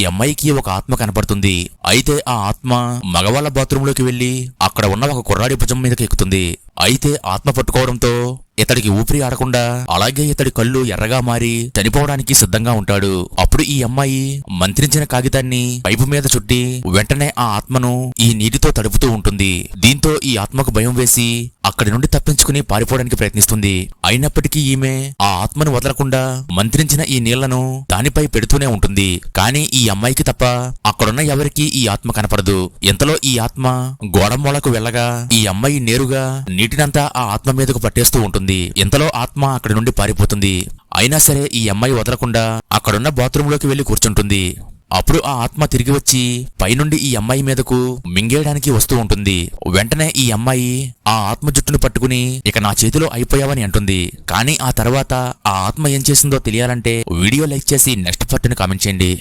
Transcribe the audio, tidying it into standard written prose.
అమ్మాయికి ఒక ఆత్మ కనపడుతుంది. అయితే ఆ ఆత్మ మగవాళ్ళ బాత్రూంలోకి వెళ్లి అక్కడ ఉన్న ఒక కుర్రాడి భుజం మీదకి ఎక్కుతుంది. అయితే ఆత్మ పట్టుకోవడంతో ఇతడికి ఊపిరి ఆడకుండా అలాగే ఇతడి కళ్ళు ఎర్రగా మారి చనిపోవడానికి సిద్ధంగా ఉంటాడు. అప్పుడు ఈ అమ్మాయి మంత్రించిన కాగితాన్ని పైపు మీద చుట్టి వెంటనే ఆ ఆత్మను ఈ నీటితో తడుపుతూ ఉంటుంది. దీంతో ఈ ఆత్మకు భయం వేసి అక్కడి నుండి తప్పించుకుని పారిపోవడానికి ప్రయత్నిస్తుంది. అయినప్పటికీ ఈమె ఆ ఆత్మను వదలకుండా మంత్రించిన ఈ నీళ్లను దానిపై పెడుతూనే ఉంటుంది. కానీ ఈ అమ్మాయికి తప్ప అక్కడున్న ఎవరికీ ఈ ఆత్మ కనపడదు. ఇంతలో ఈ ఆత్మ గోడమూలకు వెళ్ళగా ఈ అమ్మాయి నేరుగా నీటినంతా ఆ ఆత్మ మీదకు పట్టేస్తూ ఉంటుంది. ఇంతలో ఆత్మ అక్కడి నుండి పారిపోతుంది. అయినా సరే ఈ అమ్మాయి వదలకుండా అక్కడున్న బాత్రూంలోకి వెళ్లి కూర్చుంటుంది. అప్పుడు ఆ ఆత్మ తిరిగి వచ్చి పైనుండి ఈ అమ్మాయి మీదకు మింగేయడానికి వస్తూ ఉంటుంది. వెంటనే ఈ అమ్మాయి ఆ ఆత్మ జుట్టును పట్టుకుని ఇక నా చేతిలో అయిపోయావని అంటుంది. కానీ ఆ తర్వాత ఆ ఆత్మ ఏం చేసిందో తెలియాలంటే వీడియో లైక్ చేసి నెక్స్ట్ పార్ట్ ని కామెంట్ చేయండి.